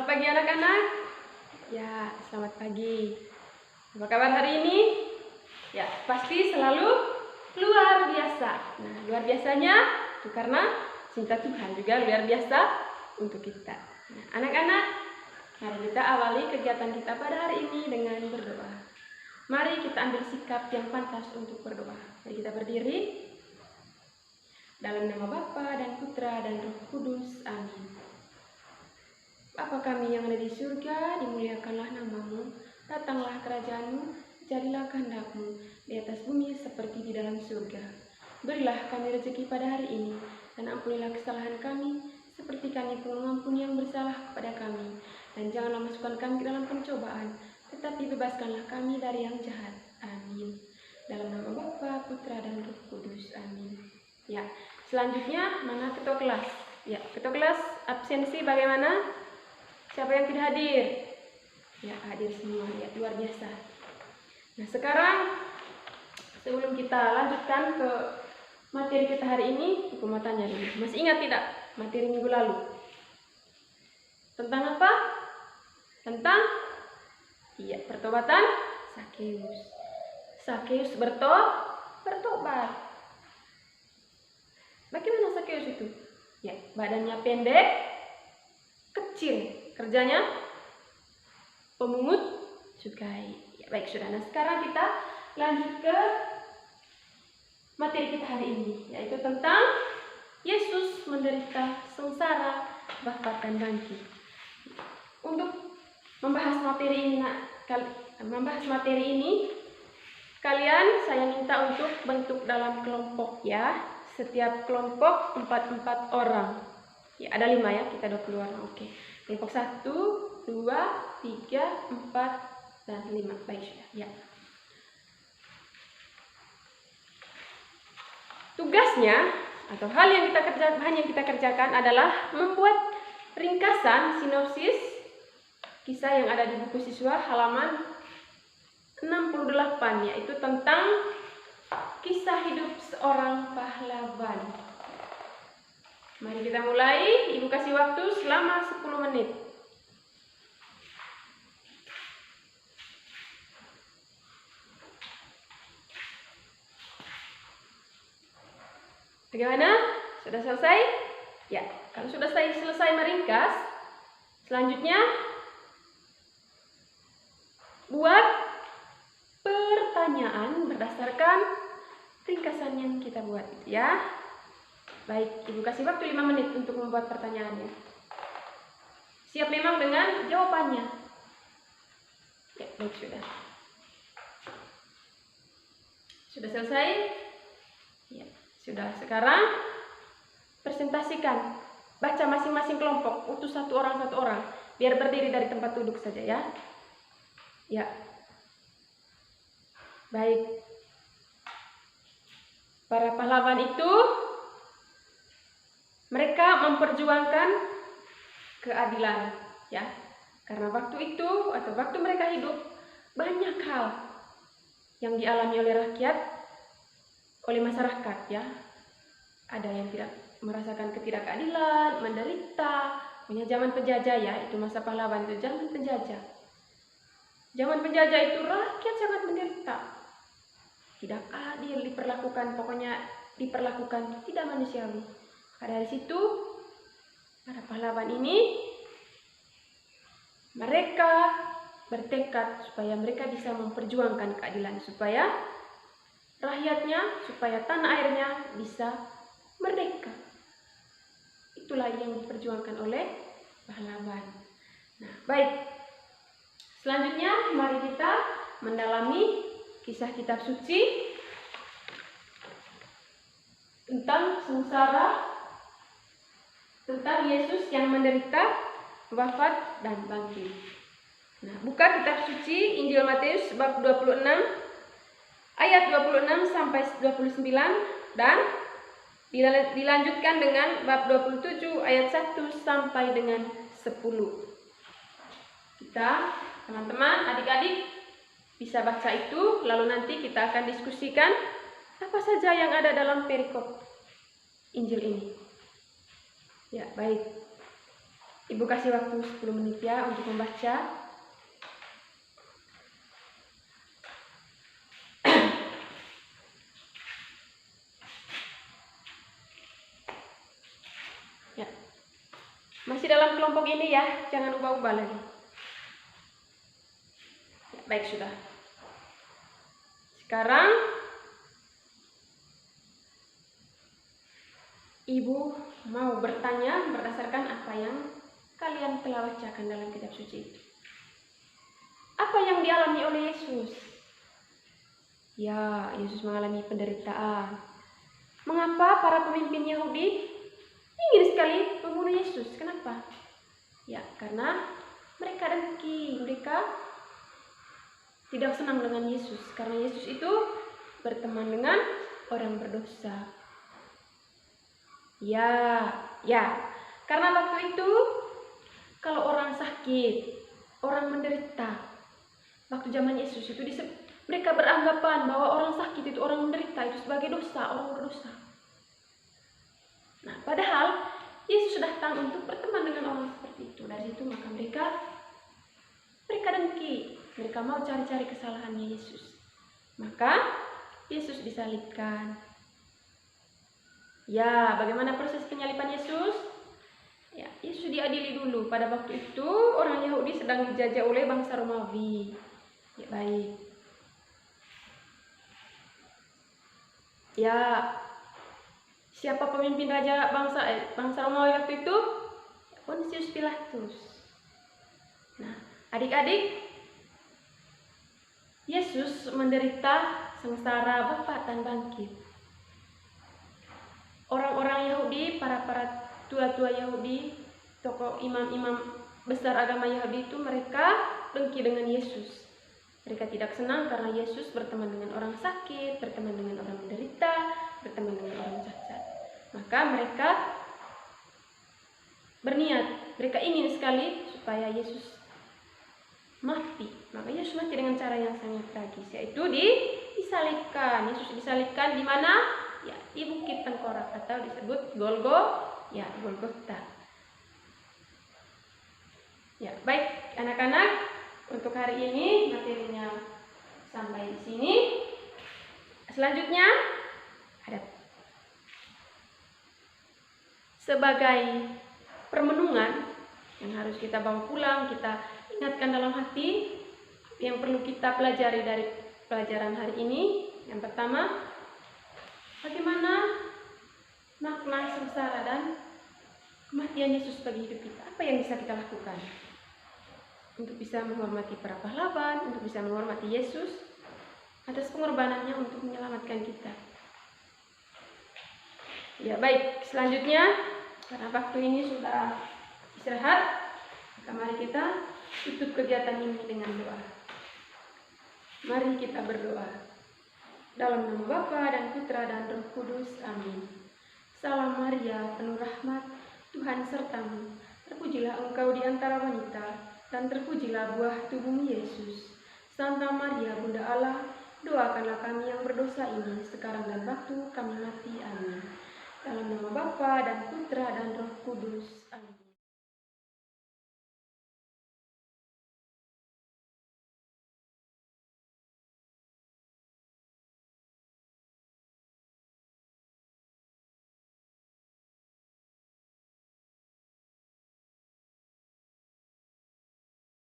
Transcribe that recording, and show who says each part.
Speaker 1: Selamat pagi anak-anak. Ya, selamat pagi. Apa kabar hari ini? Ya, pasti selalu luar biasa. Nah, luar biasanya itu karena cinta Tuhan juga luar biasa untuk kita. Nah, anak-anak, mari kita awali kegiatan kita pada hari ini dengan berdoa. Mari kita ambil sikap yang pantas untuk berdoa. Mari kita berdiri. Dalam nama Bapa dan Putra dan Roh Kudus. Amin. Bapa kami yang ada di surga, dimuliakanlah namamu, datanglah kerajaanmu, jadilah kehendak-mu di atas bumi seperti di dalam surga. Berilah kami rezeki pada hari ini, dan ampunilah kesalahan kami, seperti kami pun mengampuni yang bersalah kepada kami. Dan janganlah masukkan kami ke dalam pencobaan, tetapi bebaskanlah kami dari yang jahat. Amin. Dalam nama Bapa, Putra, dan Roh Kudus. Amin. Ya, selanjutnya mana ketua kelas? Ya, ketua kelas absensi bagaimana? Siapa yang tidak hadir? Ya, hadir semua. Ya, luar biasa. Nah, sekarang sebelum kita lanjutkan ke materi kita hari ini, aku mau tanya dulu. Masih ingat tidak materi minggu lalu? Tentang apa? Tentang pertobatan Zakheus. Zakheus bertobat. Bagaimana Zakheus itu? Ya, badannya pendek, kecil, kerjanya pemungut cukai. Ya, baik sudah. Nah, sekarang kita lanjut ke materi kita hari ini, yaitu tentang Yesus menderita sengsara, wafat dan bangkit. Untuk membahas materi ini, kalian saya minta untuk bentuk dalam kelompok ya. Setiap kelompok 4 orang. Ya, ada 5 ya, kita 20 orang. Oke. Kelompok 1, 2, 3, 4, dan 5. Baik sudah. Ya. Tugasnya atau hal yang kita kerjakan adalah membuat ringkasan sinopsis kisah yang ada di buku siswa halaman 68, yaitu tentang kisah hidup seorang pahlawan. Mari kita mulai. Ibu kasih waktu selama 10 menit. Bagaimana? Sudah selesai? Ya, kalau sudah selesai meringkas, selanjutnya buat pertanyaan berdasarkan ringkasan yang kita buat ya. Baik, Ibu kasih waktu 5 menit untuk membuat pertanyaannya. Siap memang dengan jawabannya? Ya, baik sudah. Sudah selesai? Ya, sudah. Sekarang presentasikan. Baca masing-masing kelompok, utus satu orang, biar berdiri dari tempat duduk saja ya. Ya. Baik. Para pahlawan itu mereka memperjuangkan keadilan ya. Karena waktu itu atau waktu mereka hidup banyak hal yang dialami oleh rakyat, oleh masyarakat ya. Ada yang tidak merasakan ketidakadilan, menderita, punya zaman penjajah ya, itu masa pahlawan itu zaman penjajah. Zaman penjajah itu rakyat sangat menderita. Tidak adil diperlakukan, pokoknya diperlakukan tidak manusiawi. Dari situ para pahlawan ini mereka bertekad supaya mereka bisa memperjuangkan keadilan, supaya rakyatnya, supaya tanah airnya bisa merdeka. Itulah yang diperjuangkan oleh pahlawan. Nah, baik. Selanjutnya mari kita mendalami kisah kitab suci tentang sengsara, tentang Yesus yang menderita, wafat, dan bangkit. Nah, buka kitab suci Injil Matius bab 26 ayat 26 sampai 29 dan dilanjutkan dengan bab 27 ayat 1 sampai dengan 10. Kita, teman-teman, adik-adik bisa baca itu, lalu nanti kita akan diskusikan apa saja yang ada dalam perikop Injil ini. Ya, baik. Ibu kasih waktu 10 menit ya untuk membaca. Ya. Masih dalam kelompok ini ya, jangan ubah-ubah lagi. Ya, baik sudah. Sekarang Ibu mau bertanya berdasarkan apa yang kalian telah bacakan dalam kitab suci itu. Apa yang dialami oleh Yesus? Ya, Yesus mengalami penderitaan. Mengapa para pemimpin Yahudi ingin sekali membunuh Yesus? Kenapa? Ya, karena mereka dengki, mereka tidak senang dengan Yesus. Karena Yesus itu berteman dengan orang berdosa. Ya, karena waktu itu kalau orang sakit, orang menderita, waktu zaman Yesus itu mereka beranggapan bahwa orang sakit itu, orang menderita itu sebagai dosa, orang berdosa. Nah, padahal Yesus datang untuk berteman dengan orang seperti itu. Dari situ maka mereka dengki, mereka mau cari-cari kesalahannya Yesus. Maka Yesus disalibkan. Ya, bagaimana proses penyaliban Yesus? Ya, Yesus diadili dulu. Pada waktu itu orang Yahudi sedang dijajah oleh bangsa Romawi. Ya, baik. Ya, siapa pemimpin raja bangsa Romawi waktu itu? Pontius Pilatus. Nah, adik-adik, Yesus menderita sengsara wafat dan bangkit. Orang-orang Yahudi, para tua-tua Yahudi, tokoh imam-imam besar agama Yahudi itu mereka dengki dengan Yesus. Mereka tidak senang karena Yesus berteman dengan orang sakit, berteman dengan orang menderita, berteman dengan orang cacat. Maka mereka berniat, mereka ingin sekali supaya Yesus mati. Maka Yesus mati dengan cara yang sangat tragis, yaitu disalibkan. Yesus disalibkan di mana? Ya, di Bukit Tengkorak atau disebut Golgota. Ya, baik anak-anak, untuk hari ini materinya sampai di sini. Selanjutnya ada sebagai permenungan yang harus kita bawa pulang, kita ingatkan dalam hati yang perlu kita pelajari dari pelajaran hari ini. Yang pertama, bagaimana makna sengsara dan kematian Yesus bagi hidup kita? Apa yang bisa kita lakukan untuk bisa menghormati para pahlawan, untuk bisa menghormati Yesus atas pengorbanannya untuk menyelamatkan kita? Ya, baik, selanjutnya karena waktu ini sudah istirahat, maka mari kita tutup kegiatan ini dengan doa. Mari kita berdoa. Dalam nama Bapa dan Putra dan Roh Kudus. Amin. Salam Maria, penuh rahmat, Tuhan sertamu. Terpujilah engkau di antara wanita, dan terpujilah buah tubuhmu Yesus. Santa Maria, Bunda Allah, doakanlah kami yang berdosa ini, sekarang dan waktu kami mati. Amin. Dalam nama Bapa dan Putra dan Roh Kudus.